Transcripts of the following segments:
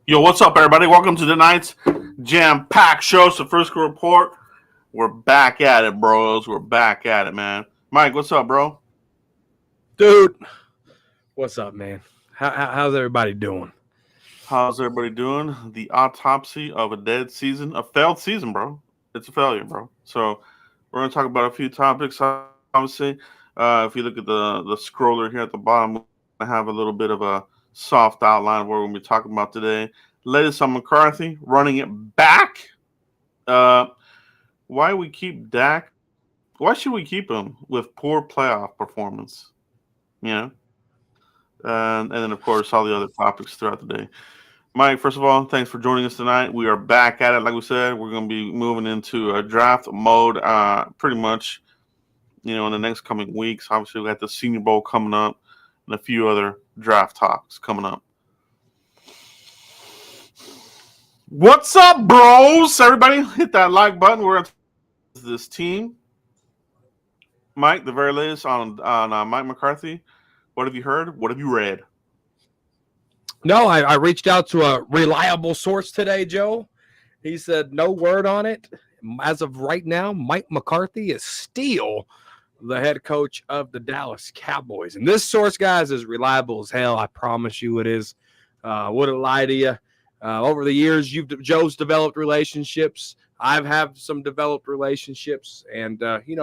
Yo, what's up, everybody? Welcome to tonight's jam-packed show. So, first report, we're back at it, bros. We're back at it, man. Mike, what's up, bro? Dude, what's up, man? How's everybody doing? How's everybody doing? The autopsy of a dead season, a failed season, bro. It's a failure, bro. So, we're gonna talk about a few topics. Obviously, if you look at the scroller here at the bottom, I have a little bit of a soft outline of what we're gonna be talking about today. Latest on McCarthy running it back. Uh, why we keep Dak? Why should we keep him with poor playoff performance? You know, and then of course all the other topics throughout the day. Mike, first of all, thanks for joining us tonight. We are back at it. Like we said, we're going to be moving into a draft mode, pretty much. In the next coming weeks. Obviously, we got the Senior Bowl coming up, and a few other draft talks coming up. What's up, bros? Everybody, hit that like button. We're into this team. Mike, the very latest on Mike McCarthy. What have you heard? What have you read? No, I reached out to a reliable source today, Joe. He said no word on it. As of right now, Mike McCarthy is still the head coach of the Dallas Cowboys. And this source, guys, is reliable as hell. I promise you it is. Wouldn't lie to you. Over the years, Joe's developed relationships. I've had some developed relationships, and we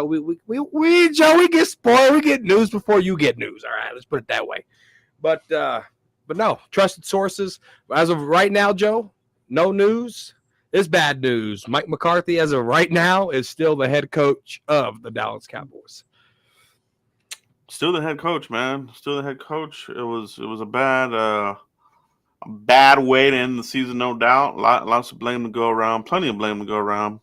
Joe, we get spoiled. We get news before you get news. All right, let's put it that way. But no, trusted sources. As of right now, Joe, no news. It's bad news. Mike McCarthy, as of right now, is still the head coach of the Dallas Cowboys. Still the head coach, man. Still the head coach. It was a bad way to end the season, no doubt. Lots of blame to go around. Plenty of blame to go around.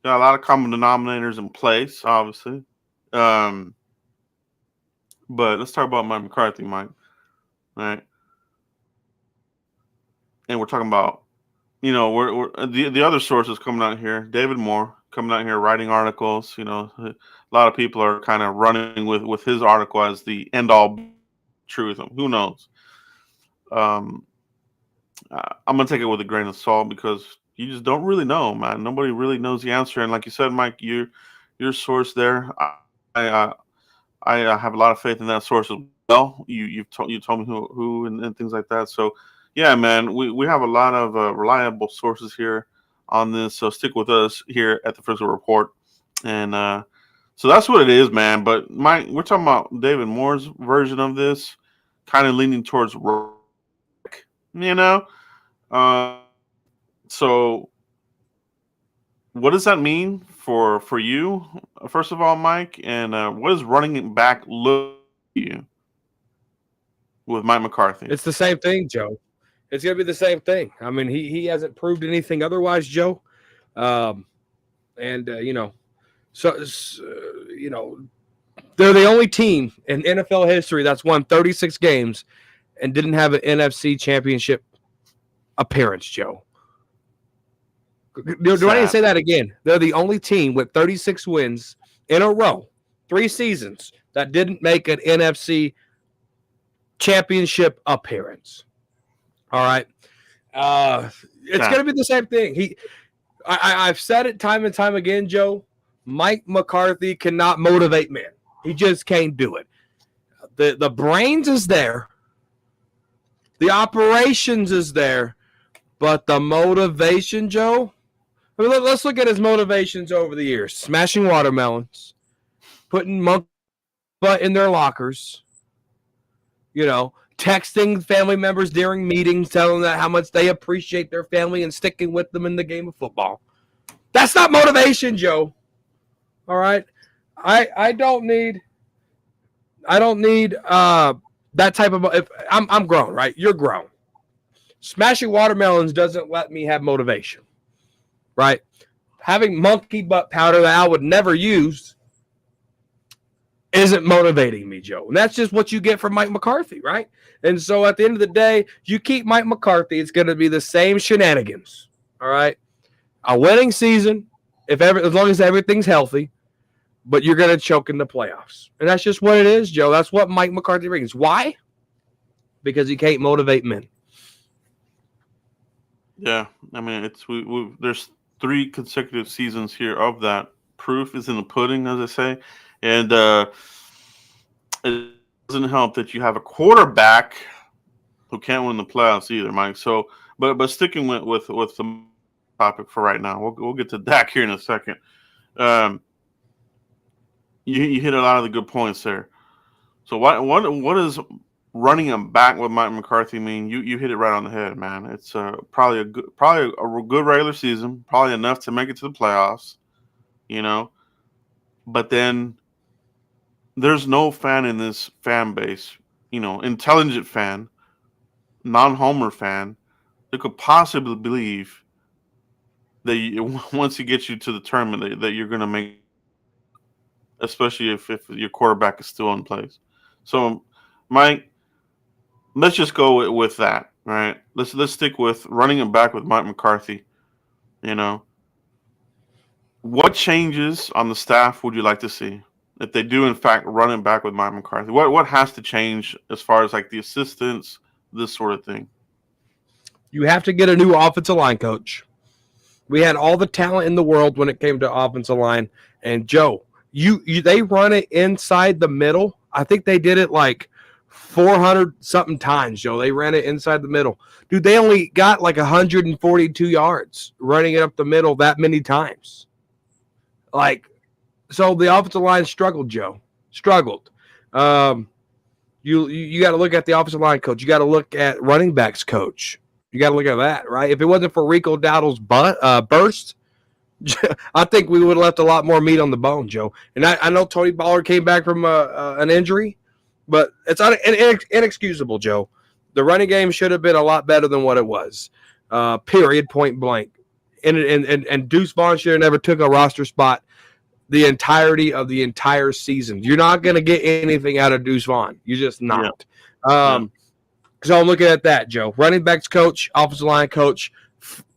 Got a lot of common denominators in place, obviously. But let's talk about Mike McCarthy, Mike. All right. And we're talking about, we're the other sources coming out here. David Moore coming out here writing articles. A lot of people are kind of running with his article as the end all truth. Who knows? I'm gonna take it with a grain of salt because you just don't really know, man. Nobody really knows the answer. And like you said, Mike, your source there, I have a lot of faith in that source as well. You told me who and things like that. So yeah, man, we have a lot of reliable sources here on this. So stick with us here at the Physical Report, and so that's what it is, man. But Mike, we're talking about David Moore's version of this, kind of leaning towards. So what does that mean for you, first of all, Mike? And what does running it back look to you with Mike McCarthy? It's the same thing, Joe. It's going to be the same thing. I mean, he hasn't proved anything otherwise, Joe. So they're the only team in NFL history that's won 36 games and didn't have an NFC championship appearance, Joe. Do I need to say that again? They're the only team with 36 wins in a row, 3 seasons, that didn't make an NFC championship appearance. All right. It's going to be the same thing. I've said it time and time again, Joe. Mike McCarthy cannot motivate men. He just can't do it. The brains is there. The operations is there. But the motivation, Joe, I mean, let's look at his motivations over the years. Smashing watermelons, putting monkey butt in their lockers, texting family members during meetings, telling them how much they appreciate their family and sticking with them in the game of football. That's not motivation, Joe. All right? I don't need that type of – I'm grown, right? You're grown. Smashing watermelons doesn't let me have motivation, right? Having monkey butt powder that I would never use isn't motivating me, Joe. And that's just what you get from Mike McCarthy, right? And so at the end of the day, you keep Mike McCarthy, it's going to be the same shenanigans, all right? A winning season, as long as everything's healthy, but you're going to choke in the playoffs. And that's just what it is, Joe. That's what Mike McCarthy brings. Why? Because he can't motivate men. Yeah, I mean, there's 3 consecutive seasons here of that. Proof is in the pudding, as I say, and it doesn't help that you have a quarterback who can't win the playoffs either, Mike. So, but sticking with the topic for right now, we'll get to Dak here in a second. Um, you hit a lot of the good points there. So what does running him back with Mike McCarthy mean? You hit it right on the head, man. It's probably a good regular season, probably enough to make it to the playoffs, you know. But then there's no fan in this fan base, intelligent fan, non-homer fan that could possibly believe that once he gets you to the tournament that you're going to make, especially if your quarterback is still in place. So, Mike, let's just go with that, right? Let's stick with running it back with Mike McCarthy. You know, what changes on the staff would you like to see if they do in fact run it back with Mike McCarthy? What has to change as far as like the assistants, this sort of thing? You have to get a new offensive line coach. We had all the talent in the world when it came to offensive line. And Joe, they run it inside the middle. I think they did it like 400 something times, Joe. They ran it inside the middle. Dude, they only got like 142 yards running it up the middle that many times. Like, so the offensive line struggled, Joe. Struggled. Um, you got to look at the offensive line coach. You got to look at running backs coach. You got to look at that, right? If it wasn't for Rico Dowdle's burst, I think we would have left a lot more meat on the bone, Joe. And I know Tony Ballard came back from an injury, but it's inexcusable, Joe. The running game should have been a lot better than what it was. Period, point blank. And Deuce Vaughn should have never took a roster spot the entirety of the entire season. You're not going to get anything out of Deuce Vaughn. You're just not. Yeah. So I'm looking at that, Joe. Running backs coach, offensive line coach,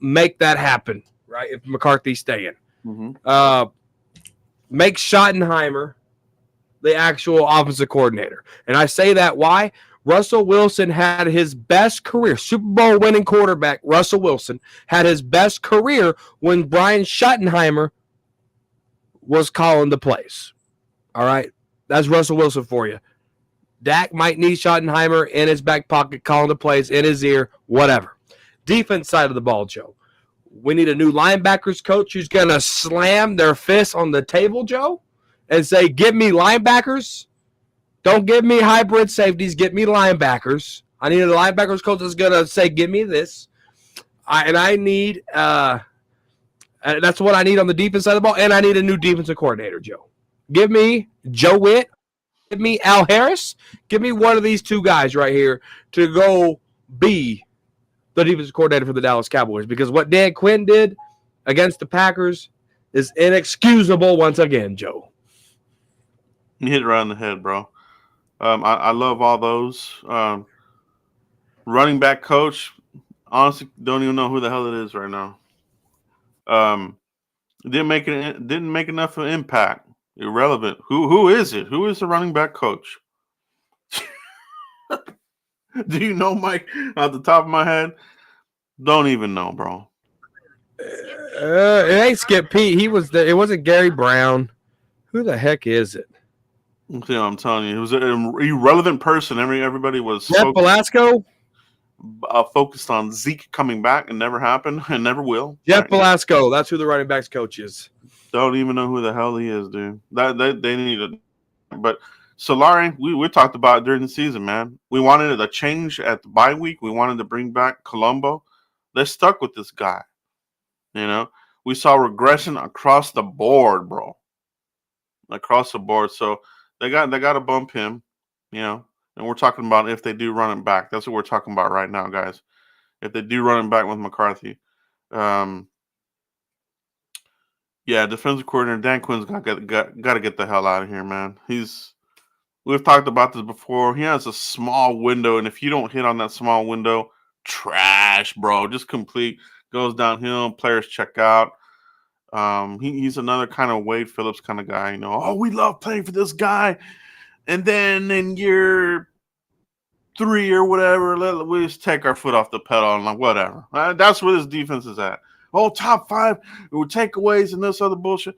make that happen, right? If McCarthy's staying. Mm-hmm. Make Schottenheimer the actual offensive coordinator. And I say that why? Russell Wilson had his best career, Super Bowl winning quarterback Russell Wilson had his best career when Brian Schottenheimer was calling the plays. All right? That's Russell Wilson for you. Dak might need Schottenheimer in his back pocket, calling the plays in his ear, whatever. Defense side of the ball, Joe. We need a new linebackers coach who's going to slam their fists on the table, Joe, and say, give me linebackers. Don't give me hybrid safeties. Get me linebackers. I need a linebackers coach that's going to say, give me this. I need that's what I need on the defense side of the ball, and I need a new defensive coordinator, Joe. Give me Joe Witt. Give me Al Harris. Give me one of these two guys right here to go be the defensive coordinator for the Dallas Cowboys, because what Dan Quinn did against the Packers is inexcusable once again, Joe. You hit it right on the head, bro. I love all those. Running back coach, honestly, don't even know who the hell it is right now. Didn't make enough of an impact. Irrelevant. Who is it? Who is the running back coach? Do you know, Mike? Off the top of my head, don't even know, bro. It ain't Skip Pete. It wasn't Gary Brown. Who the heck is it? I'm telling you, it was an irrelevant person. Everybody was Jeff Velasco. Focused on Zeke coming back, and never happened, and never will. Jeff Velasco. That's who the running backs coach is. Don't even know who the hell he is, dude. That they need to. But Solari, we talked about it during the season, man. We wanted a change at the bye week. We wanted to bring back Colombo. They're stuck with this guy. You know, we saw regression across the board, bro. Across the board. So they got to bump him. You know, and we're talking about if they do run him back. That's what we're talking about right now, guys. If they do run him back with McCarthy. Yeah, defensive coordinator Dan Quinn's got to get the hell out of here, man. We've talked about this before. He has a small window, and if you don't hit on that small window, trash, bro. Just complete goes downhill. Players check out. He's another kind of Wade Phillips kind of guy. You know, oh, we love playing for this guy, and then in year 3 or whatever. We just take our foot off the pedal and like whatever. That's where this defense is at. Oh, top 5 with takeaways and this other bullshit.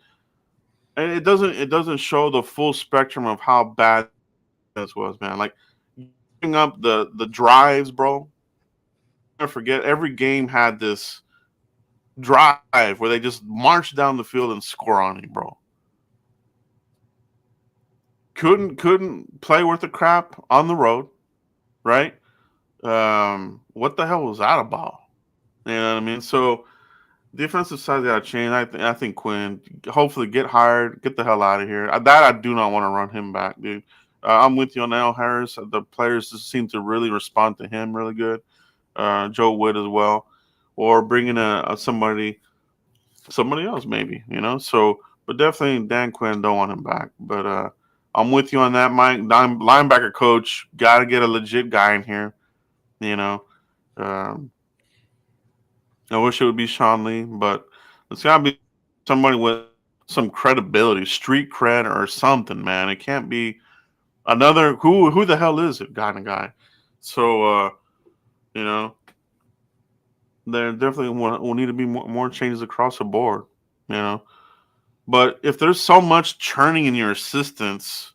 And it doesn't show the full spectrum of how bad this was, man. Like giving up the drives, bro. I forget every game had this drive where they just march down the field and score on you, bro. Couldn't play worth a crap on the road, right? What the hell was that about? You know what I mean? So defensive side got to change. I think Quinn hopefully get hired, get the hell out of here. That I do not want to run him back, dude. I'm with you on Al Harris. The players just seem to really respond to him really good. Joe Wood as well, or bringing a somebody else maybe, you know. So, but definitely Dan Quinn don't want him back. But I'm with you on that, Mike. Linebacker coach got to get a legit guy in here, you know. Um, I wish it would be Sean Lee, but it's got to be somebody with some credibility, street cred or something, man. It can't be another who the hell is it kind of guy. So you know, there definitely will need to be more changes across the board, you know. But if there's so much churning in your assistants,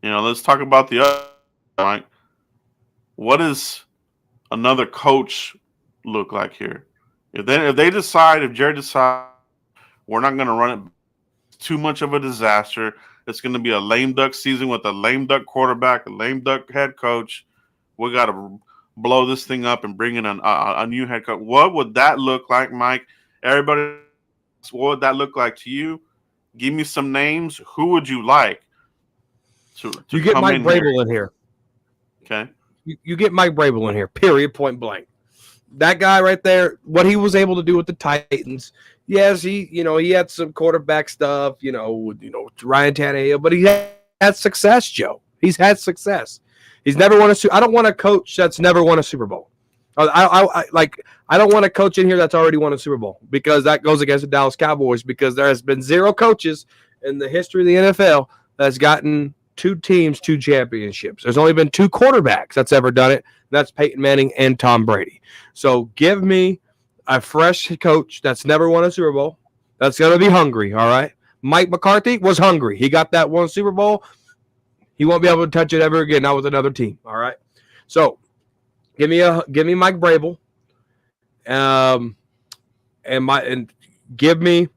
you know, let's talk about the other. Like, what does another coach look like here? If Jared decides we're not going to run it, too much of a disaster. It's going to be a lame duck season with a lame duck quarterback, a lame duck head coach. We got to blow this thing up and bring in a new head coach. What would that look like, Mike? Everybody, what would that look like to you? Give me some names. Who would you like to you get come Mike in Vrabel in here. Okay. You get Mike Vrabel in here, period, point blank. That guy right there, what he was able to do with the Titans, yes, he had some quarterback stuff, Ryan Tannehill, but he had success, Joe. He's had success. He's never won I don't want a coach that's never won a Super Bowl. I don't want a coach in here that's already won a Super Bowl, because that goes against the Dallas Cowboys, because there has been 0 coaches in the history of the NFL that's gotten 2 teams 2 championships. There's only been 2 quarterbacks that's ever done it. That's Peyton Manning and Tom Brady. So give me a fresh coach that's never won a Super Bowl, that's going to be hungry, all right? Mike McCarthy was hungry. He got that 1 Super Bowl. He won't be able to touch it ever again, not with another team, all right? So give me Mike Vrabel, and give me.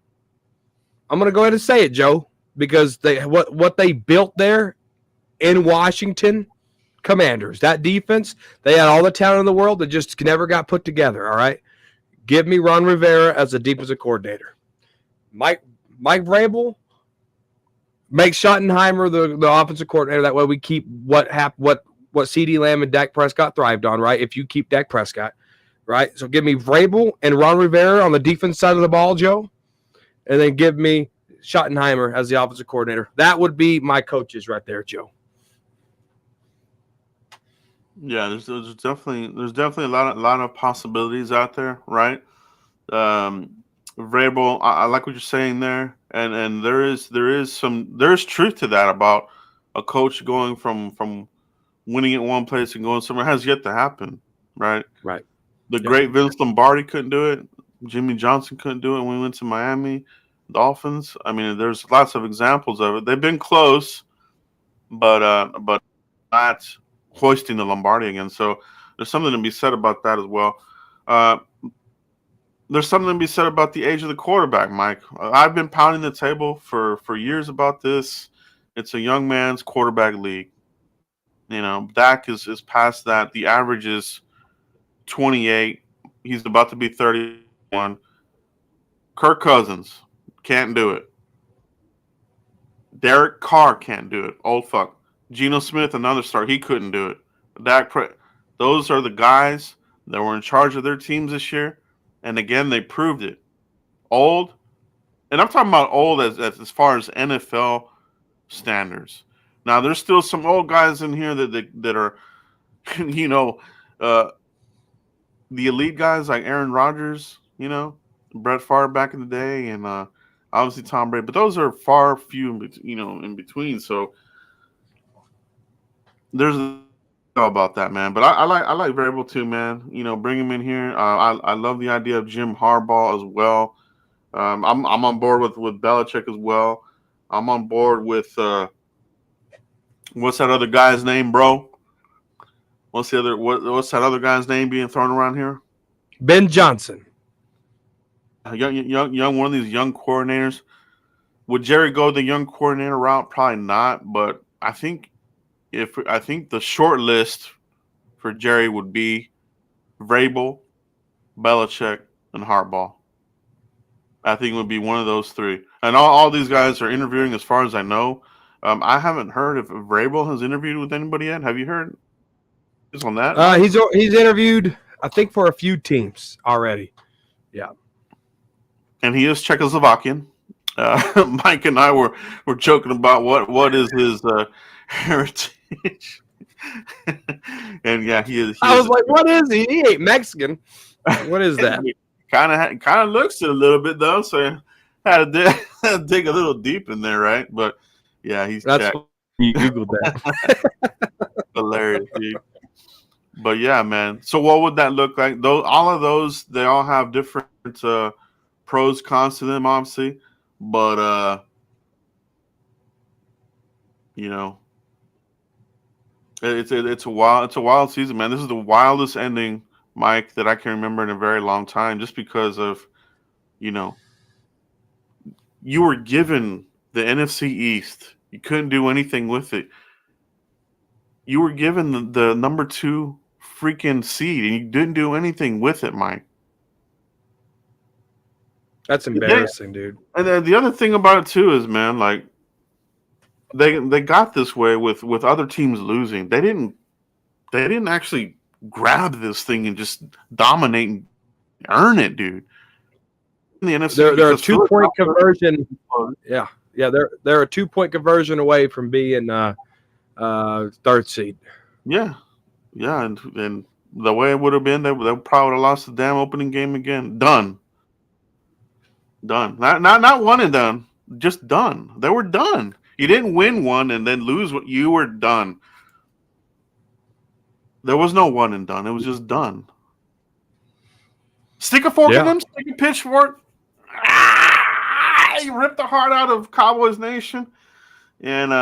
I'm going to go ahead and say it, Joe, because what they built there in Washington Commanders, that defense, they had all the talent in the world that just never got put together, all right? Give me Ron Rivera as a defensive coordinator. Mike Vrabel, make Schottenheimer the offensive coordinator. That way we keep what CeeDee Lamb and Dak Prescott thrived on, right? If you keep Dak Prescott, right? So give me Vrabel and Ron Rivera on the defense side of the ball, Joe, and then give me Schottenheimer as the offensive coordinator. That would be my coaches right there, Joe. Yeah, there's definitely a lot of possibilities out there, right? Vrabel, I like what you're saying there, and there's truth to that about a coach going from winning at one place and going somewhere. Has yet to happen, right? Right. The great Vince Lombardi couldn't do it. Jimmy Johnson couldn't do it when we went to Miami Dolphins. I mean, there's lots of examples of it. They've been close, but not hoisting the Lombardi again. So there's something to be said about that as well. There's something to be said about the age of the quarterback, Mike. I've been pounding the table for years about this. It's a young man's quarterback league. You know, Dak is past that. The average is 28. He's about to be 31. Kirk Cousins can't do it. Derek Carr can't do it. Old fuck. Geno Smith, another star. He couldn't do it. Those are the guys that were in charge of their teams this year. And again, they proved it. Old. And I'm talking about old as far as NFL standards. Now, there's still some old guys in here that are, the elite guys like Aaron Rodgers, Brett Favre back in the day, and obviously Tom Brady. But those are far few, in between. So there's all about that, man. But I like Vrabel too, man. Bring him in here. I love the idea of Jim Harbaugh as well. I'm on board with Belichick as well. I'm on board with what's that other guy's name, bro? What's that other guy's name being thrown around here? Ben Johnson. Young one of these young coordinators. Would Jerry go the young coordinator route? Probably not. But I think the short list for Jerry would be Vrabel, Belichick, and Harbaugh. I think it would be one of those three. And all these guys are interviewing, as far as I know. I haven't heard if Vrabel has interviewed with anybody yet. Have you heard on that, Mike? He's interviewed, I think, for a few teams already. Yeah. And he is Czechoslovakian. Mike and I were joking about what is his heritage. And yeah, he is. I was like, what is he? He ain't Mexican. What is that? Kind of looks it a little bit though, so I had to dig a little deep in there, right? But yeah, That's Czech. you googled that. Hilarious, dude. But yeah, man. So what would that look like? All of those, they all have different pros, cons to them, obviously. But it's a wild season, man. This is the wildest ending, Mike, that I can remember in a very long time, just because of, you were given the NFC East. You couldn't do anything with it. You were given the number 2 freaking seed, and you didn't do anything with it, Mike. That's embarrassing, dude. And then the other thing about it too is, man, like they got this way with other teams losing. They didn't actually grab this thing and just dominate and earn it, dude. In the NFC, they're a 2-point conversion. Yeah, they're a 2-point conversion away from being third seed. Yeah, and the way it would have been, they probably would have lost the damn opening game again. Done. Not one and done. Just done. They were done. You didn't win one and then lose what you were done. There was no one and done. It was just done. Stick a fork in them. Stick a pitchfork. You ripped the heart out of Cowboys Nation, and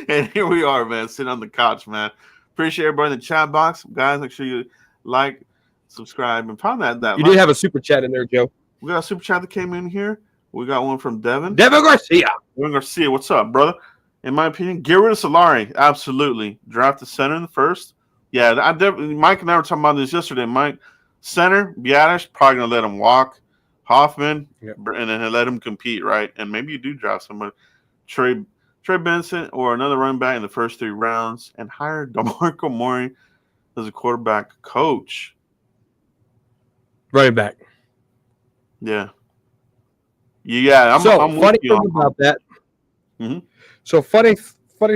and here we are, man, sitting on the couch, man. Appreciate everybody in the chat box, guys. Make sure you like, subscribe, and find that. You did have a super chat in there, Joe. We got a super chat that came in here. We got one from Devin. Devin Garcia. What's up, brother? In my opinion, get rid of Solari. Absolutely. Draft the center in the first. Yeah, Mike and I were talking about this yesterday. Mike, center, Biadasz, probably going to let him walk. Hoffman, and then let him compete, right? And maybe you do draft somebody. Trey Benson or another running back in the first 3 rounds and hire DeMarco Murray as a quarterback coach. Running back. Yeah. Yeah, I'm funny thing about that. Mm-hmm. So funny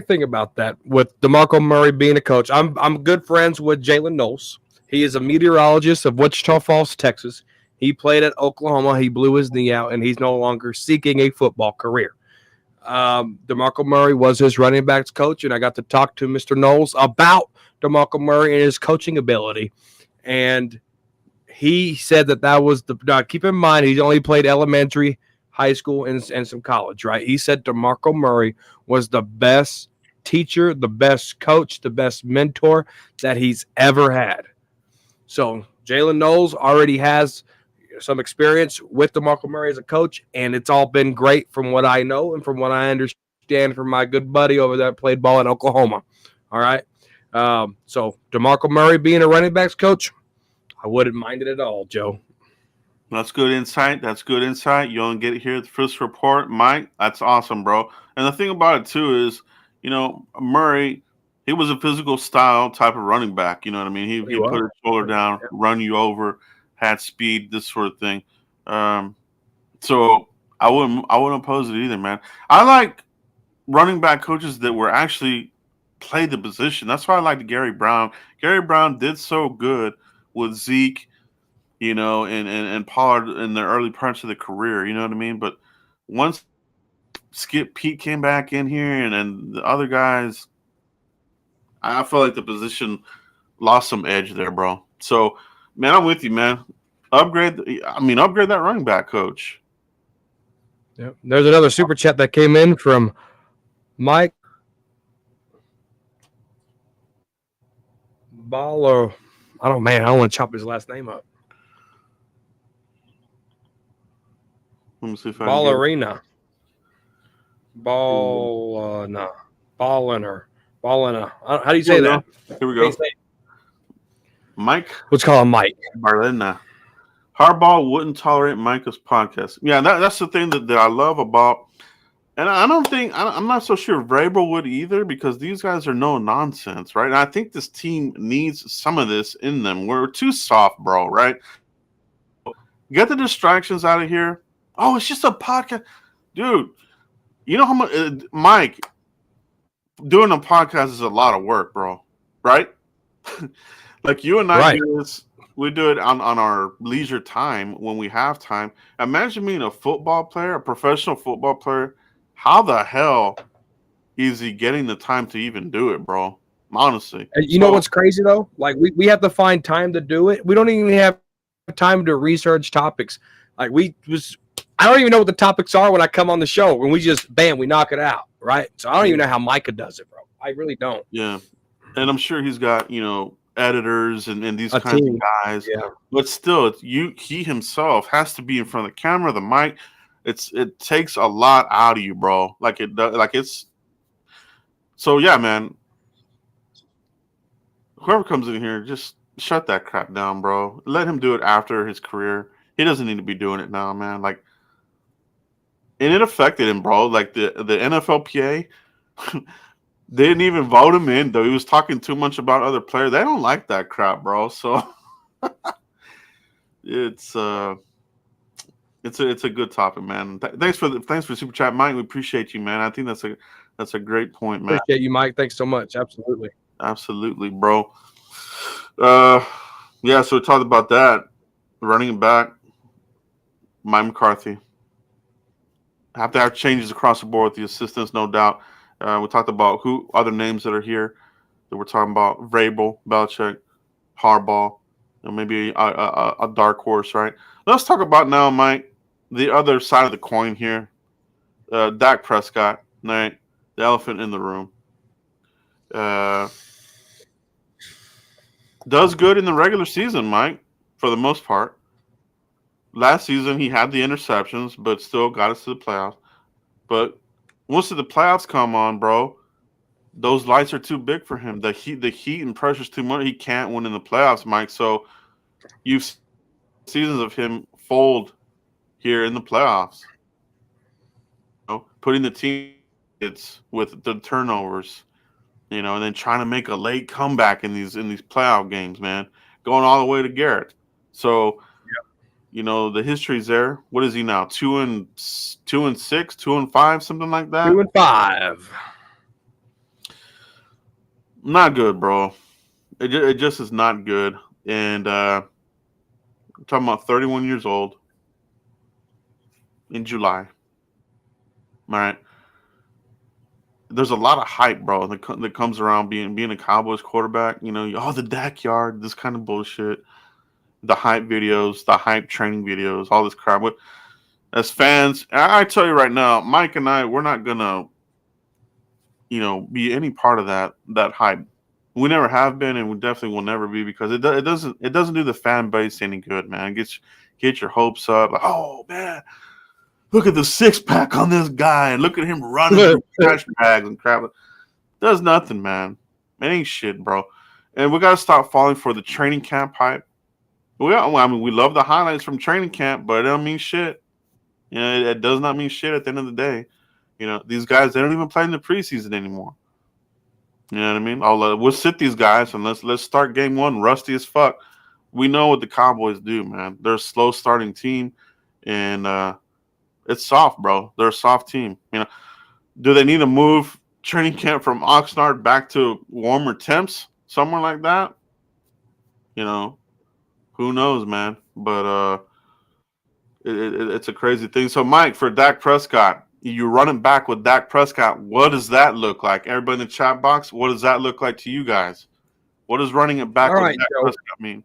thing about that with DeMarco Murray being a coach. I'm good friends with Jalen Knowles. He is a meteorologist of Wichita Falls, Texas. He played at Oklahoma. He blew his knee out, and he's no longer seeking a football career. DeMarco Murray was his running backs coach, and I got to talk to Mr. Knowles about DeMarco Murray and his coaching ability. And he said that was keep in mind, he's only played elementary, high school, and some college, right? He said DeMarco Murray was the best teacher, the best coach, the best mentor that he's ever had. So Jalen Knowles already has some experience with DeMarco Murray as a coach, and it's all been great from what I know and from what I understand from my good buddy over there that played ball in Oklahoma. All right. So DeMarco Murray being a running backs coach, I wouldn't mind it at all, Joe. That's good insight. You don't get it here at the first report, Mike. That's awesome, bro. And the thing about it too is, Murray, he was a physical style type of running back. You know what I mean? He put his shoulder down, run you over, had speed, this sort of thing. So I wouldn't oppose it either, man. I like running back coaches that were actually played the position. That's why I liked Gary Brown. Gary Brown did so good with Zeke, and Pollard in the early parts of the career, you know what I mean? But once Skip Pete came back in here and the other guys, I feel like the position lost some edge there, bro. So, man, I'm with you, man. Upgrade that running back coach. Yep. There's another super chat that came in from Mike Baller. I don't want to chop his last name up. Let me see if I can get it. Ballerina. Ballina. Balliner. Ballina. How do you say that? Here we go. Mike. Let's call him Mike. Barlena. Harbaugh wouldn't tolerate Micah's podcast. Yeah, that's the thing that I love about. And I'm not so sure Vrabel would either, because these guys are no nonsense, right? And I think this team needs some of this in them. We're too soft, bro, right? Get the distractions out of here. Oh, it's just a podcast. Dude, you know how much, Mike, doing a podcast is a lot of work, bro, right? Like you and I do this. We do it on our leisure time when we have time. Imagine being a football player, a professional football player. How the hell is he getting the time to even do it, bro? Honestly. And you know what's crazy, though? Like, we have to find time to do it. We don't even have time to research topics. Like, I don't even know what the topics are when I come on the show. When we just, bam, we knock it out, right? So I don't even know how Micah does it, bro. I really don't. Yeah. And I'm sure he's got, editors and these kinds of guys. Yeah. But still, he himself has to be in front of the camera, the mic. It takes a lot out of you, bro. So yeah, man. Whoever comes in here, just shut that crap down, bro. Let him do it after his career. He doesn't need to be doing it now, man. Like, and it affected him, bro. Like the NFLPA, they didn't even vote him in, though. He was talking too much about other players. They don't like that crap, bro. So it's a good topic, man. Thanks for super chat, Mike. We appreciate you, man. I think that's a great point, man. Appreciate you, Mike. Thanks so much. Absolutely, bro. Yeah. So we talked about that running back, Mike McCarthy. Have to have changes across the board with the assistants, no doubt. We talked about who other names that are here that we're talking about: Vrabel, Belichick, Harbaugh, maybe a dark horse, right? Let's talk about now, Mike, the other side of the coin here. Dak Prescott, right? The elephant in the room. Does good in the regular season, Mike, for the most part. Last season, he had the interceptions, but still got us to the playoffs. But once the playoffs come on, bro, those lights are too big for him. The heat and pressure's too much. He can't win in the playoffs, Mike. So you've seen seasons of him fold here in the playoffs. Putting the team with the turnovers, and then trying to make a late comeback in these playoff games, man. Going all the way to Garrett. So the history's there. What is he now? 2-6, 2-5, something like that. 2-5. Not good, bro. It just is not good. And I'm talking about 31 years old in July. All right. There's a lot of hype, bro, that comes around being a Cowboys quarterback. The Dak yard, this kind of bullshit. The hype videos, the hype training videos, all this crap. As fans, I tell you right now, Mike and I, we're not gonna, be any part of that hype. We never have been, and we definitely will never be, because it doesn't do the fan base any good, man. Get your hopes up. Like, oh man, look at the 6-pack on this guy, and look at him running through trash bags and crap. Does nothing, man. It ain't shit, bro. And we gotta stop falling for the training camp hype. We love the highlights from training camp, but it don't mean shit. It does not mean shit at the end of the day. These guys, they don't even play in the preseason anymore. You know what I mean? We'll sit these guys and let's start game one rusty as fuck. We know what the Cowboys do, man. They're a slow starting team, and it's soft, bro. They're a soft team. Do they need to move training camp from Oxnard back to warmer temps, somewhere like that? Who knows, man? But it's a crazy thing. So, Mike, for Dak Prescott, You run it back with Dak Prescott. What does that look like? Everybody in the chat box, what does that look like to you guys? What does running it back All with right, Dak Joe. Prescott mean?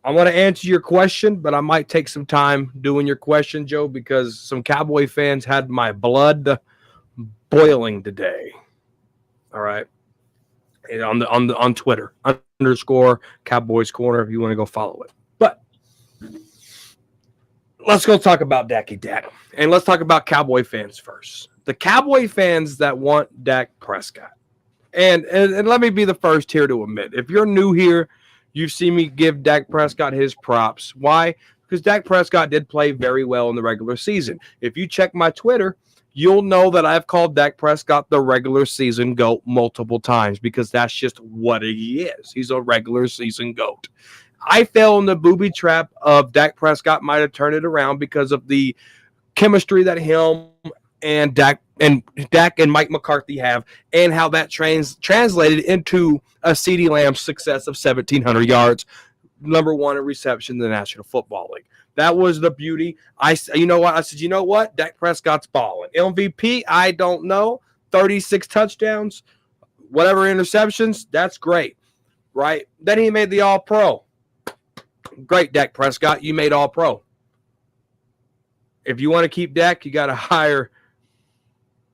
I want to answer your question, but I might take some time doing your question, Joe, because some Cowboy fans had my blood boiling today. All right. And on Twitter, _ Cowboys Corner, if you want to go follow it. But let's go talk about Dak. And let's talk about Cowboy fans first. The Cowboy fans that want Dak Prescott. And let me be the first here to admit, if you're new here, you've seen me give Dak Prescott his props. Why? Because Dak Prescott did play very well in the regular season. If you check my Twitter, you'll know that I've called Dak Prescott the regular season GOAT multiple times because that's just what he is. He's a regular season GOAT. I fell in the booby trap of Dak Prescott might have turned it around because of the chemistry that him and Dak and Mike McCarthy have, and how that translated into a CeeDee Lamb success of 1,700 yards, number one in reception in the National Football League. That was the beauty. You know what? I said, you know what? Dak Prescott's balling. MVP, I don't know. 36 touchdowns, whatever interceptions, that's great, right? Then he made the All-Pro. Great, Dak Prescott. You made All-Pro. If you want to keep Dak, you got to hire.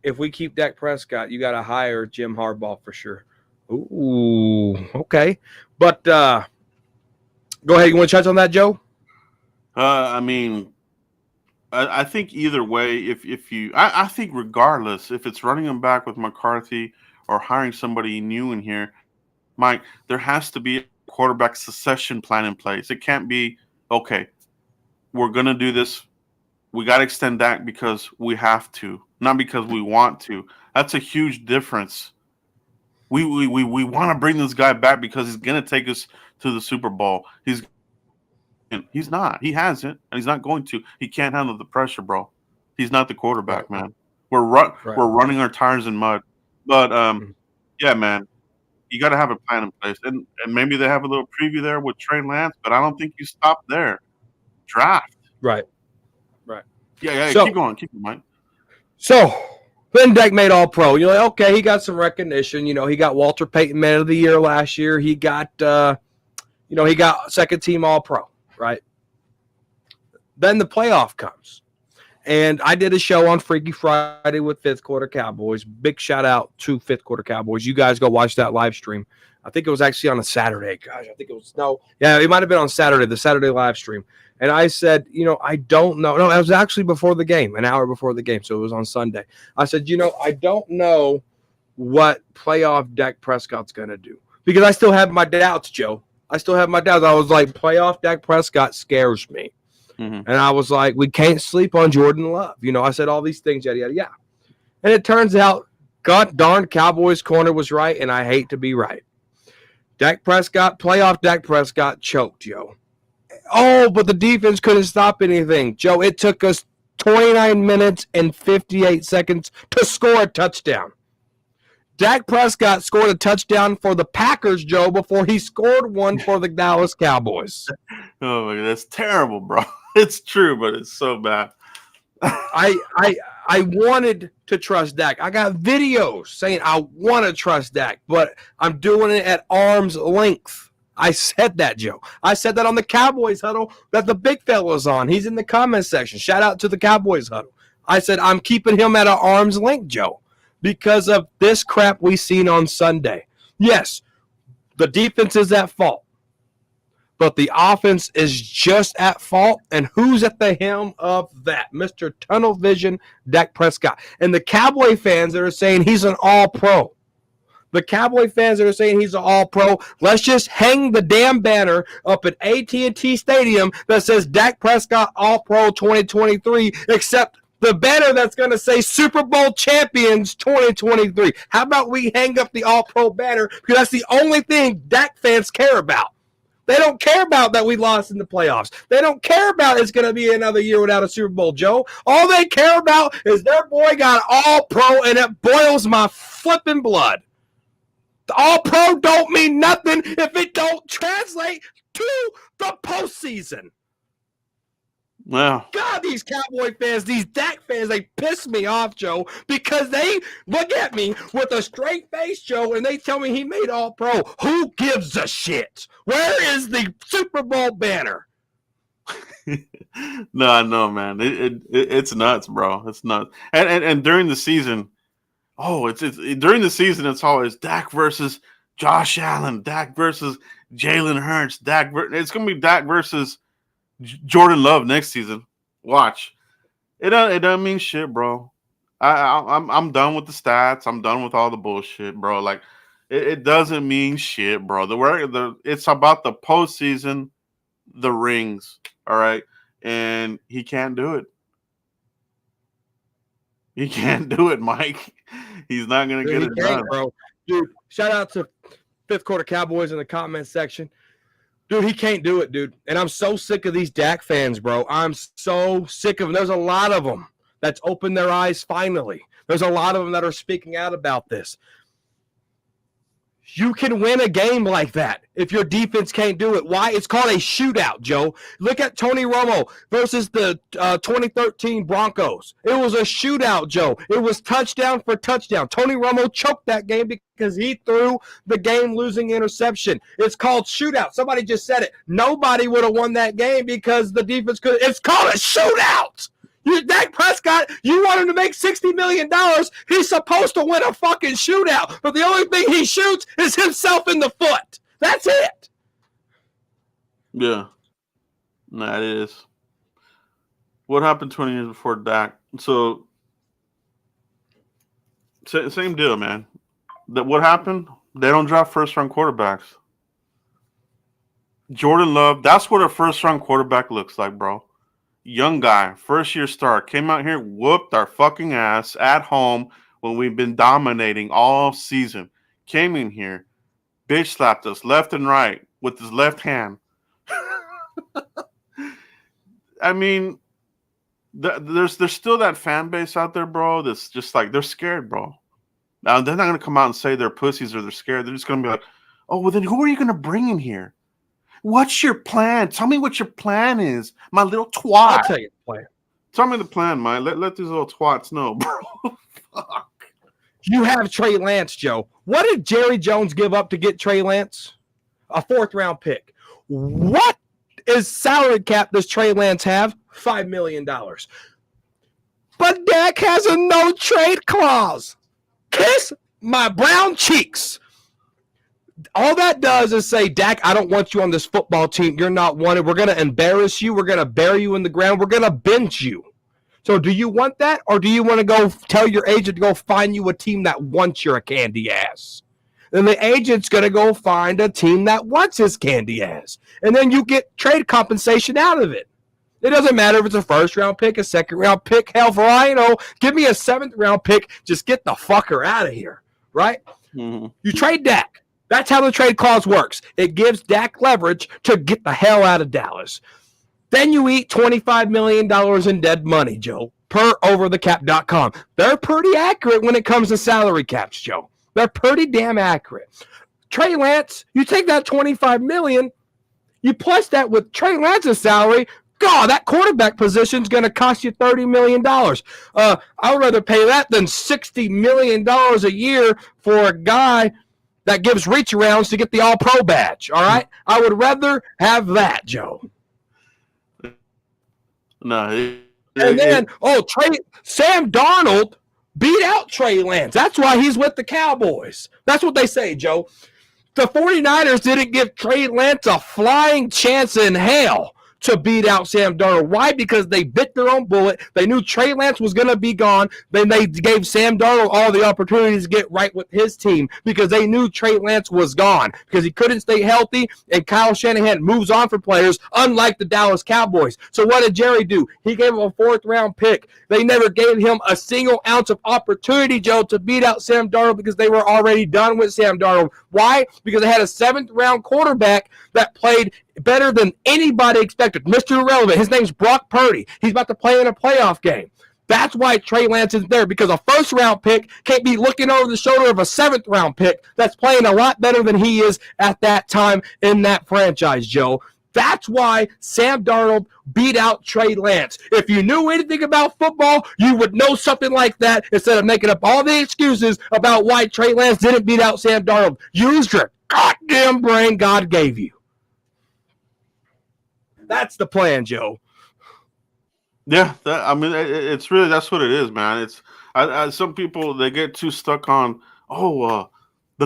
If we keep Dak Prescott, you got to hire Jim Harbaugh for sure. Ooh, okay. But go ahead. You want to touch on that, Joe? I mean, I think either way, if you, I think regardless, if it's running him back with McCarthy or hiring somebody new in here, Mike, there has to be a quarterback succession plan in place. It can't be, okay, we're going to do this. We got to extend Dak because we have to, not because we want to. That's a huge difference. We want to bring this guy back because he's going to take us to the Super Bowl. He's not. He hasn't, and he's not going to. He can't handle the pressure, bro. He's not the quarterback, man. We're running our tires in mud. But yeah, man, you got to have a plan in place, and maybe they have a little preview there with Trey Lance, but I don't think you stop there. Draft. Right. Yeah. So, keep going, Mike. So then Dak made All-Pro. You're like, okay, he got some recognition. You know, he got Walter Payton Man of the Year last year. He got, he got second team All-Pro, right? Then the playoff comes. And I did a show on Freaky Friday with Fifth Quarter Cowboys. Big shout out to Fifth Quarter Cowboys. You guys go watch that live stream. I think it was actually on a Saturday. Gosh, it might have been on Saturday, the Saturday live stream. And I said, I don't know. No, it was actually before the game, an hour before the game. So it was on Sunday. I said, I don't know what playoff Dak Prescott's going to do. Because I still have my doubts, Joe. I was like, playoff Dak Prescott scares me. Mm-hmm. And I was like, we can't sleep on Jordan Love. I said all these things, yada, yada, yada. And it turns out, God darn, Cowboys Corner was right, and I hate to be right. Playoff Dak Prescott choked, Joe. Oh, but the defense couldn't stop anything. Joe, it took us 29 minutes and 58 seconds to score a touchdown. Dak Prescott scored a touchdown for the Packers, Joe, before he scored one for the Dallas Cowboys. Oh, my God, that's terrible, bro. It's true, but it's so bad. I wanted to trust Dak. I got videos saying I want to trust Dak, but I'm doing it at arm's length. I said that, Joe. I said that on the Cowboys huddle that the big fella's on. He's in the comment section. Shout out to the Cowboys huddle. I said I'm keeping him at an arm's length, Joe, because of this crap we seen on Sunday. Yes, the defense is at fault, but the offense is just at fault. And who's at the helm of that? Mr. Tunnel Vision, Dak Prescott. And the Cowboy fans that are saying he's an all-pro. The Cowboy fans that are saying he's an all-pro, let's just hang the damn banner up at AT&T Stadium that says Dak Prescott All-Pro 2023, except the banner that's going to say Super Bowl Champions 2023. How about we hang up the All-Pro banner, because that's the only thing Dak fans care about. They don't care about that we lost in the playoffs. They don't care about it's going to be another year without a Super Bowl, Joe. All they care about is their boy got All-Pro, and it boils my flipping blood. The All-Pro don't mean nothing if it don't translate to the postseason. Yeah. God, these Cowboy fans, these Dak fans, they piss me off, Joe, because they look at me with a straight face, Joe, and they tell me he made All-Pro. Who gives a shit? Where is the Super Bowl banner? No, I know, man. It's nuts, bro. It's nuts. And during the season, during the season, it's always Dak versus Josh Allen, Dak versus Jalen Hurts, it's gonna be Dak versus Jordan Love next season. Watch. It doesn't mean shit, bro. I'm done with the stats. I'm done with all the bullshit, bro. Like it doesn't mean shit, bro. It's about the postseason, the rings. All right, and he can't do it. He can't do it, Mike. He's not gonna get it done, bro. Dude, shout out to Fifth Quarter Cowboys in the comment section. Dude, he can't do it, dude. And I'm so sick of these Dak fans, bro. I'm so sick of them. There's a lot of them that's opened their eyes finally. There's a lot of them that are speaking out about this. You can win a game like that if your defense can't do it. Why? It's called a shootout, Joe. Look at Tony Romo versus the 2013 Broncos. It was a shootout, Joe. It was touchdown for touchdown. Tony Romo choked that game because he threw the game-losing interception. It's called shootout. Somebody just said it. Nobody would have won that game because the defense could. It's called a shootout. Dak Prescott, you want him to make $60 million. He's supposed to win a fucking shootout. But the only thing he shoots is himself in the foot. That's it. Yeah. Nah, it is. What happened 20 years before Dak? So, same deal, man. What happened? They don't draft first-round quarterbacks. Jordan Love, that's what a first-round quarterback looks like, bro. Young guy, first-year star, came out here, whooped our fucking ass at home when we've been dominating all season. Came in here, bitch slapped us left and right with his left hand. I mean, there's still that fan base out there, bro, that's just like, they're scared, bro. Now, they're not going to come out and say they're pussies or they're scared. They're just going to be like, oh, well, then who are you going to bring in here? What's your plan? Tell me what your plan is, my little twat. I'll tell you the plan. Tell me the plan, man. Let these little twats know, bro. Fuck. You have Trey Lance, Joe. What did Jerry Jones give up to get Trey Lance? A 4th-round pick. What is salary cap does Trey Lance have? $5 million. But Dak has a no-trade clause. Kiss my brown cheeks. All that does is say, Dak, I don't want you on this football team. You're not wanted. We're going to embarrass you. We're going to bury you in the ground. We're going to bench you. So do you want that, or do you want to go tell your agent to go find you a team that wants your candy ass? Then the agent's going to go find a team that wants his candy ass. And then you get trade compensation out of it. It doesn't matter if it's a 1st-round pick, a 2nd-round pick. Hell, for all I know, give me a 7th-round pick. Just get the fucker out of here, right? Mm-hmm. You trade Dak. That's how the trade clause works. It gives Dak leverage to get the hell out of Dallas. Then you eat $25 million in dead money, Joe, per overthecap.com. They're pretty accurate when it comes to salary caps, Joe. They're pretty damn accurate. Trey Lance, you take that $25 million, you plus that with Trey Lance's salary, God, that quarterback position is going to cost you $30 million. I would rather pay that than $60 million a year for a guy that gives reach arounds to get the All-Pro badge, all right? I would rather have that, Joe. No. Sam Darnold beat out Trey Lance. That's why he's with the Cowboys. That's what they say, Joe. The 49ers didn't give Trey Lance a flying chance in hell to beat out Sam Darnold. Why? Because they bit their own bullet. They knew Trey Lance was going to be gone. Then they gave Sam Darnold all the opportunities to get right with his team because they knew Trey Lance was gone because he couldn't stay healthy, and Kyle Shanahan moves on for players, unlike the Dallas Cowboys. So what did Jerry do? He gave him a 4th-round pick. They never gave him a single ounce of opportunity, Joe, to beat out Sam Darnold because they were already done with Sam Darnold. Why? Because they had a 7th-round quarterback that played better than anybody expected. Mr. Irrelevant. His name's Brock Purdy. He's about to play in a playoff game. That's why Trey Lance is there, because a 1st-round pick can't be looking over the shoulder of a 7th-round pick that's playing a lot better than he is at that time in that franchise, Joe. That's why Sam Darnold beat out Trey Lance. If you knew anything about football, you would know something like that instead of making up all the excuses about why Trey Lance didn't beat out Sam Darnold. Use your goddamn brain God gave you. That's the plan, Joe. Yeah, it's really that's what it is, man. It's some people they get too stuck on the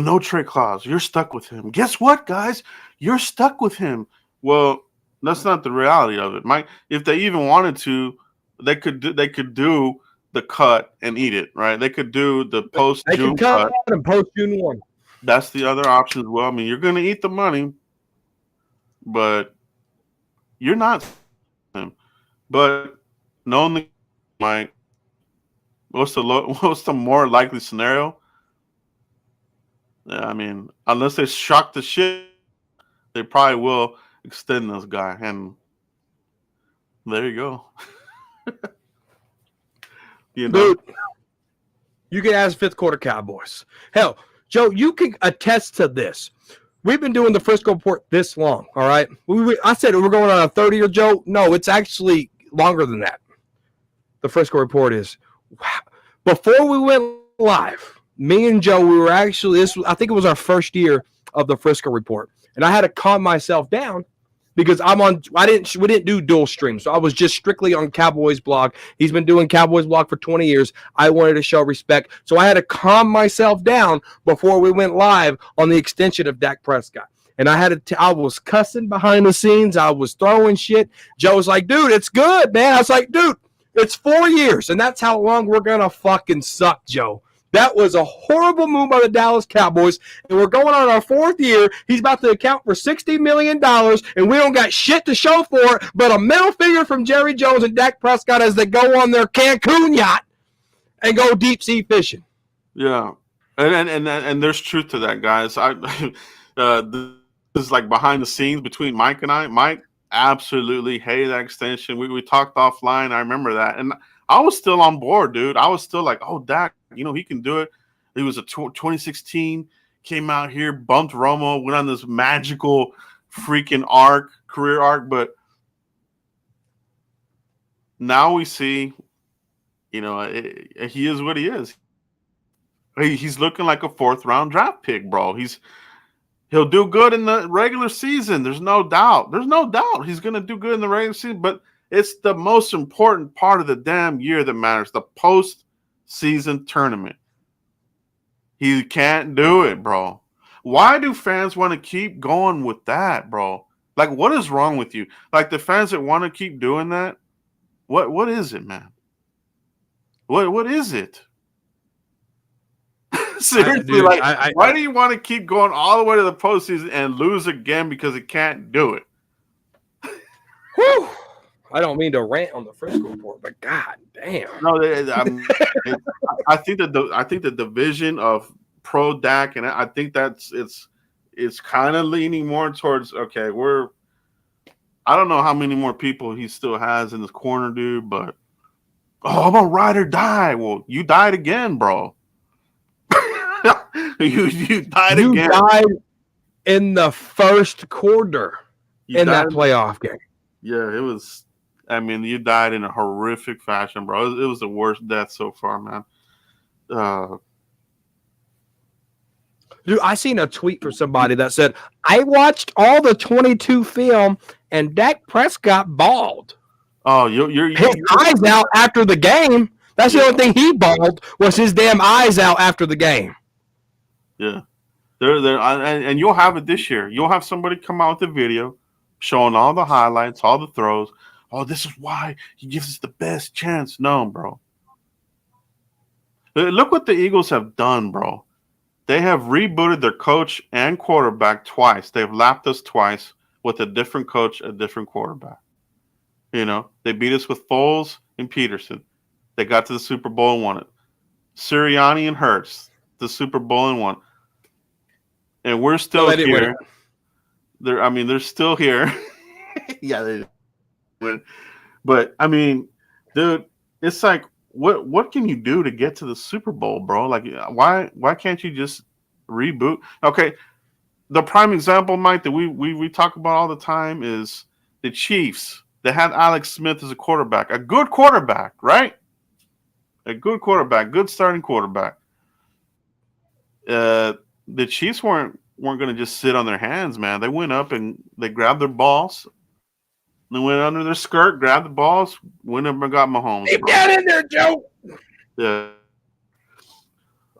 no trade clause. You're stuck with him. Guess what, guys? You're stuck with him. Well, that's not the reality of it, Mike. If they even wanted to, they could do the cut and eat it, right? They could do the post June cut and post June 1. That's the other option as well. I mean, you're going to eat the money, but you're not him. But knowing the Mike, what's the more likely scenario? Yeah, I mean, unless they shock the shit, they probably will extend this guy, and there you go. Dude, you can ask fifth quarter Cowboys. Hell, Joe, you can attest to this. We've been doing the Frisco Report this long, all right? I said we're going on a 30-year, Joe. No, it's actually longer than that. The Frisco Report is. Wow. Before we went live, me and Joe, we were actually, I think it was our first year of the Frisco Report. And I had to calm myself down because we didn't do dual stream. So I was just strictly on Cowboys blog. He's been doing Cowboys blog for 20 years. I wanted to show respect. So I had to calm myself down before we went live on the extension of Dak Prescott. And I was cussing behind the scenes. I was throwing shit. Joe was like, dude, it's good, man. I was like, dude, it's 4 years. And that's how long we're going to fucking suck, Joe. That was a horrible move by the Dallas Cowboys, and we're going on our 4th year. He's about to account for $60 million, and we don't got shit to show for it but a middle finger from Jerry Jones and Dak Prescott as they go on their Cancun yacht and go deep sea fishing. Yeah, and there's truth to that, guys. This is like behind the scenes between Mike and I. Mike absolutely hated that extension. We talked offline. I remember that, and I was still on board, dude. I was still like, oh, Dak, he can do it. He was a 2016, came out here, bumped Romo, went on this magical freaking career arc. But now we see, he is what he is. He's looking like a 4th-round draft pick, bro. He'll do good in the regular season. There's no doubt. He's going to do good in the regular season, but it's the most important part of the damn year that matters, the post-season tournament. He can't do it, bro. Why do fans want to keep going with that, bro? Like, what is wrong with you? Like, the fans that want to keep doing that, what is it, man? What is it? Seriously, why do you want to keep going all the way to the postseason and lose again because it can't do it? Whew. I don't mean to rant on the Frisco Report, but god damn. No, I think the division of pro Dak, and I think it's kind of leaning more towards okay. I don't know how many more people he still has in this corner, dude, but I'm a ride or die. Well, you died again, bro. you died again. You died in the first quarter that playoff game. Yeah, it was. I mean, you died in a horrific fashion, bro. It was the worst death so far, man. Dude, I seen a tweet from somebody that said, I watched all the 22 film and Dak Prescott balled. Oh, his eyes out after the game. That's the only thing he balled was his damn eyes out after the game. Yeah. And you'll have it this year. You'll have somebody come out with a video showing all the highlights, all the throws. Oh, this is why he gives us the best chance. No, bro. Look what the Eagles have done, bro. They have rebooted their coach and quarterback twice. They've lapped us twice with a different coach, a different quarterback. They beat us with Foles and Peterson. They got to the Super Bowl and won it. Sirianni and Hurts, the Super Bowl and won. And we're still here. They're still here. Yeah, they win. But I mean, dude, it's like, what can you do to get to the Super Bowl, bro? Like, why can't you just reboot? Okay, the prime example, Mike, that we talk about all the time is the Chiefs. They had Alex Smith as a quarterback, a good quarterback, right? A good quarterback, good starting quarterback. The Chiefs weren't going to just sit on their hands, man. They went up and they grabbed their balls. They went under their skirt, grabbed the balls, went up and got Mahomes. Keep that in there, Joe. Yeah,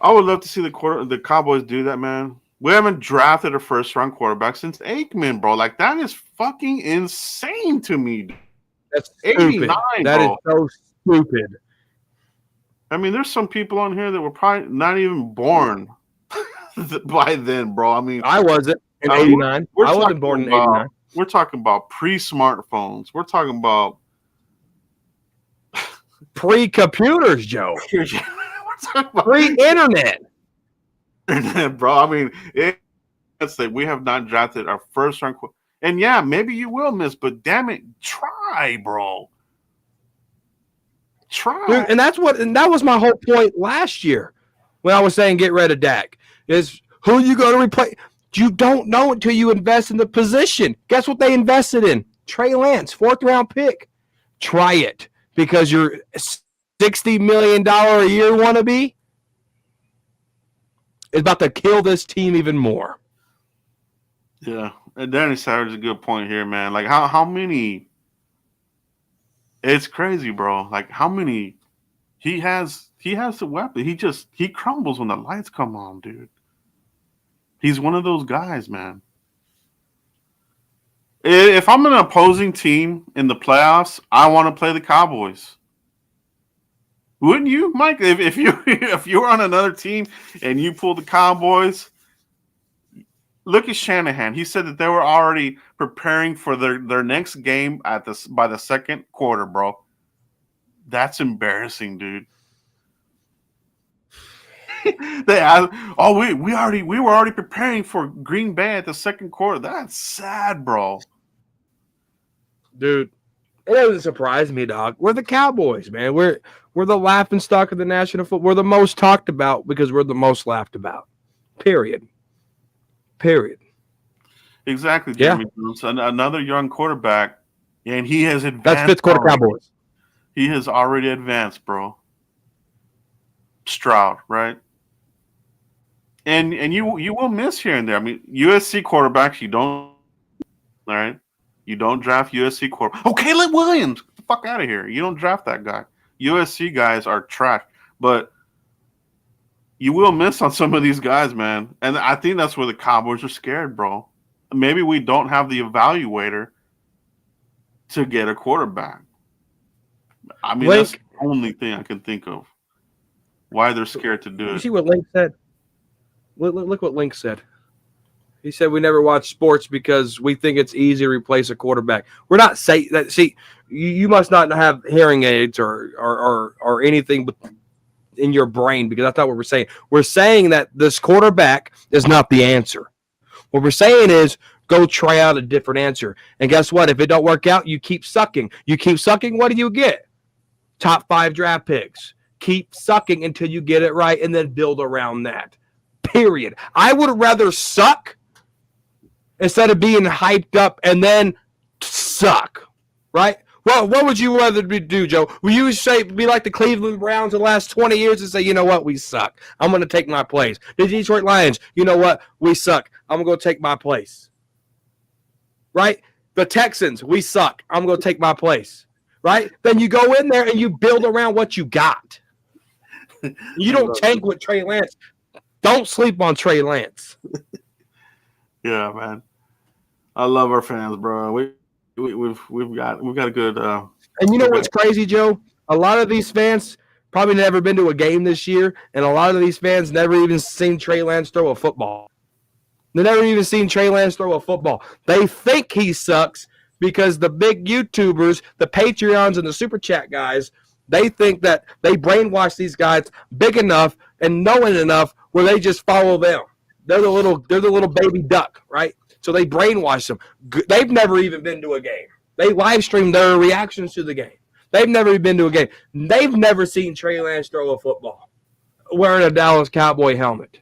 I would love to see the Cowboys do that, man. We haven't drafted a first-round quarterback since Aikman, bro. Like, that is fucking insane to me. That's stupid. That bro. is so stupid. I mean, there's some people on here that were probably not even born by then, bro. I mean, I wasn't in '89. I wasn't born in '89. We're talking about pre-smartphones. We're talking about pre-computers, Joe. Pre-internet. Bro, I mean, let's say we have not drafted our first round. And yeah, maybe you will miss, but damn it, try, bro. Try. Dude, and that was my whole point last year when I was saying get rid of Dak. Is who you going to replace? You don't know until you invest in the position. Guess what they invested in? Trey Lance, 4th round pick. Try it because you're $60 million a year wannabe. Is about to kill this team even more. Yeah, and Danny Savage is a good point here, man. Like how many? It's crazy, bro. Like how many? He has the weapon. He crumbles when the lights come on, dude. He's one of those guys, man. If I'm an opposing team in the playoffs, I want to play the Cowboys. Wouldn't you, Mike? If you were on another team and you pulled the Cowboys, look at Shanahan. He said that they were already preparing for their next game by the second quarter, bro. That's embarrassing, dude. They asked, we were already preparing for Green Bay at the second quarter. That's sad, bro. Dude, it doesn't surprise me, dog. We're the Cowboys, man. We're the laughing stock of the national football. We're the most talked about because we're the most laughed about. Period. Exactly, Jimmy. Yeah. Another young quarterback, and he has advanced. That's 5th quarter Cowboys. He has already advanced, bro. Stroud, right? And you will miss here and there. I mean, USC quarterbacks, you don't. All right, you don't draft USC quarterback. Oh, Caleb Williams, get the fuck out of here! You don't draft that guy. USC guys are trash, but you will miss on some of these guys, man. And I think that's where the Cowboys are scared, bro. Maybe we don't have the evaluator to get a quarterback. I mean, that's the only thing I can think of. Why they're scared to do it. You see what Link said? Look what Link said. He said we never watch sports because we think it's easy to replace a quarterback. We're not saying that. See, you must not have hearing aids or anything in your brain because that's not what we're saying. We're saying that this quarterback is not the answer. What we're saying is go try out a different answer. And guess what? If it don't work out, you keep sucking. You keep sucking, what do you get? Top 5 draft picks. Keep sucking until you get it right and then build around that. Period. I would rather suck instead of being hyped up and then suck, right? Well, what would you rather do, Joe? Will you be like the Cleveland Browns the last 20 years and say, you know what, we suck. I'm going to take my place. The Detroit Lions, you know what, we suck. I'm going to go take my place. Right? The Texans, we suck. I'm going to take my place. Right? Then you go in there and you build around what you got. You don't tank with Trey Lance. Don't sleep on Trey Lance. Yeah, man. I love our fans, bro. We've got a good. And you know what's crazy, Joe? A lot of these fans probably never been to a game this year, and a lot of these fans never even seen Trey Lance throw a football. They never even seen Trey Lance throw a football. They think he sucks because the big YouTubers, the Patreons, and the Super Chat guys, they think that they brainwash these guys big enough and knowing enough where they just follow them. They're the little baby duck, right? So they brainwash them. They've never even been to a game. They live stream their reactions to the game. They've never even been to a game. They've never seen Trey Lance throw a football wearing a Dallas Cowboy helmet.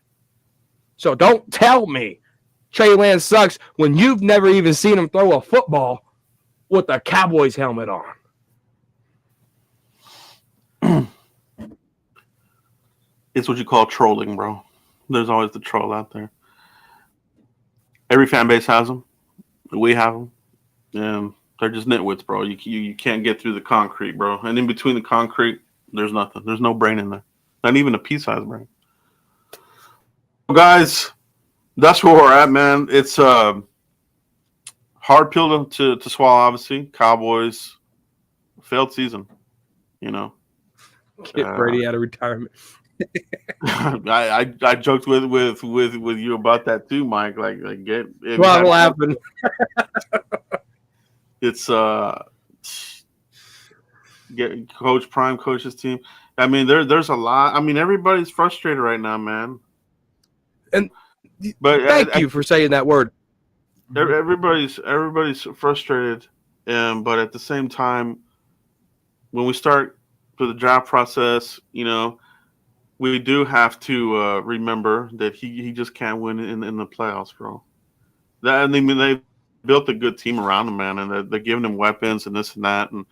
So don't tell me Trey Lance sucks when you've never even seen him throw a football with a Cowboys helmet on. It's what you call trolling, bro. There's always the troll out there. Every fan base has them. We have them. And they're just nitwits, bro. You can't get through the concrete, bro. And in between the concrete, there's nothing. There's no brain in there. Not even a pea-sized brain. Well, guys, that's where we're at, man. It's a hard pill to swallow, obviously. Cowboys, failed season, you know. Get Brady out of retirement. I joked with you about that too, Mike. Like get what will happen? It's get coach's team. I mean, there's a lot. I mean, everybody's frustrated right now, man. But thank you for saying that word. Everybody's frustrated, but at the same time, when we start through the draft process, you know, we do have to remember that he just can't win in the playoffs, bro. I mean, they built a good team around him, man, and they're giving him weapons and this and that, and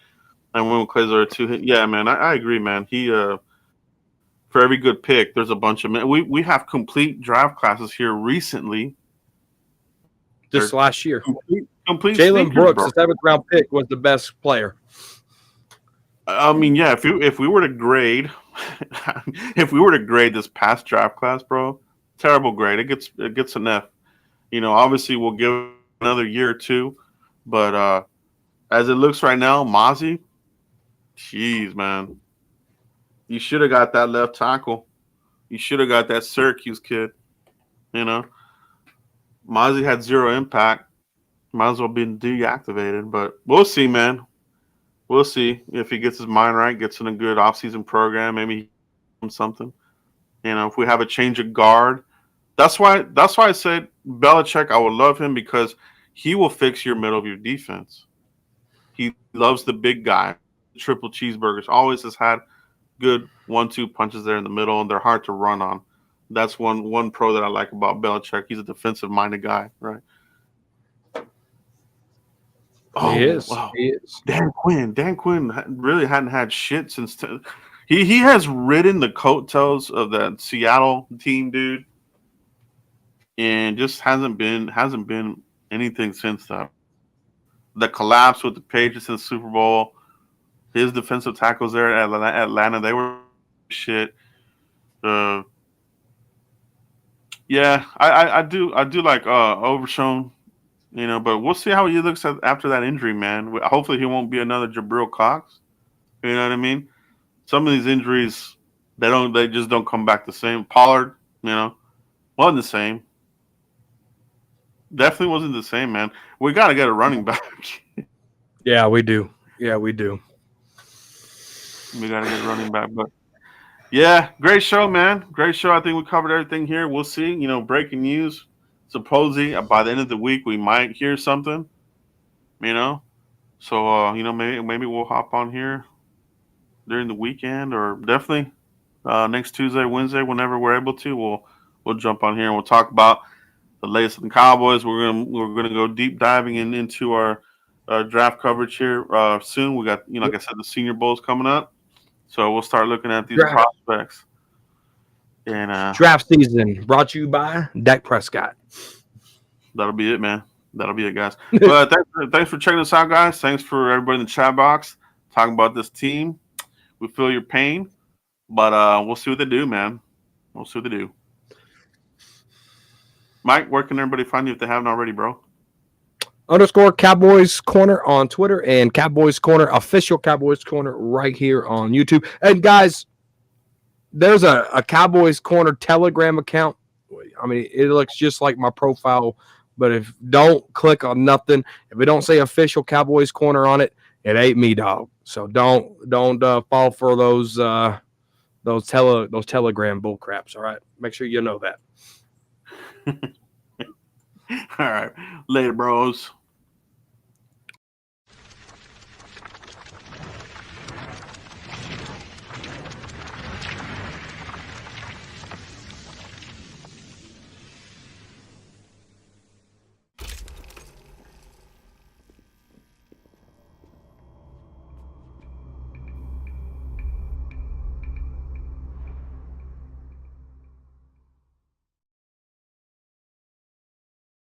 when Clay's are two hit, yeah, man, I agree, man. He for every good pick, there's a bunch of men. We have complete draft classes here recently. Just last year, complete Jalen Brooks, the 7th round pick, was the best player. I mean, yeah, if we were to grade, if we were to grade this past draft class, bro, terrible grade. It gets an F. You know, obviously we'll give another year or two, but as it looks right now, Mozzie, jeez, man, you should have got that left tackle. You should have got that Syracuse kid. You know, Mozzie had 0 impact. Might as well be deactivated, but we'll see, man. We'll see if he gets his mind right, gets in a good offseason program, maybe something. You know, if we have a change of guard. That's why I said Belichick, I would love him because he will fix your middle of your defense. He loves the big guy, triple cheeseburgers. Always has had good 1-2 punches there in the middle, and they're hard to run on. That's one pro that I like about Belichick. He's a defensive-minded guy, right? Oh, he is. Wow. He is. Dan Quinn really hadn't had shit since he has ridden the coattails of that Seattle team, dude, and just hasn't been anything since that. The collapse with the Patriots in the Super Bowl, his defensive tackles there at Atlanta, they were shit. Yeah, I do like Overshown. You know, but we'll see how he looks after that injury, man. Hopefully he won't be another Jabril Cox. You know what I mean? Some of these injuries, they just don't come back the same. Pollard, you know, wasn't the same. Definitely wasn't the same, man. We got to get a running back. Yeah, we do. Yeah, we do. We got to get a running back. But, yeah, great show, man. Great show. I think we covered everything here. We'll see. You know, breaking news. Supposedly, by the end of the week, we might hear something, you know. So, you know, maybe we'll hop on here during the weekend, or definitely next Tuesday, Wednesday, whenever we're able to. We'll jump on here and we'll talk about the latest in the Cowboys. We're gonna go deep diving into our draft coverage here soon. We got, you know, like I said, the Senior Bowl's coming up, so we'll start looking at these prospects. And draft season brought to you by Dak Prescott. That'll be it, man. That'll be it, guys. But thanks for checking us out, guys. Thanks for everybody in the chat box talking about this team. We feel your pain, but we'll see what they do, man. We'll see what they do. Mike, where can everybody find you if they haven't already, bro? _ Cowboys Corner on Twitter and Cowboys Corner, official Cowboys Corner right here on YouTube. And guys, there's a Cowboys Corner Telegram account. I mean, it looks just like my profile, but if don't click on nothing, if it don't say official Cowboys Corner on it, it ain't me, dog. So don't fall for those Telegram bull craps. All right, make sure you know that. All right, later, bros.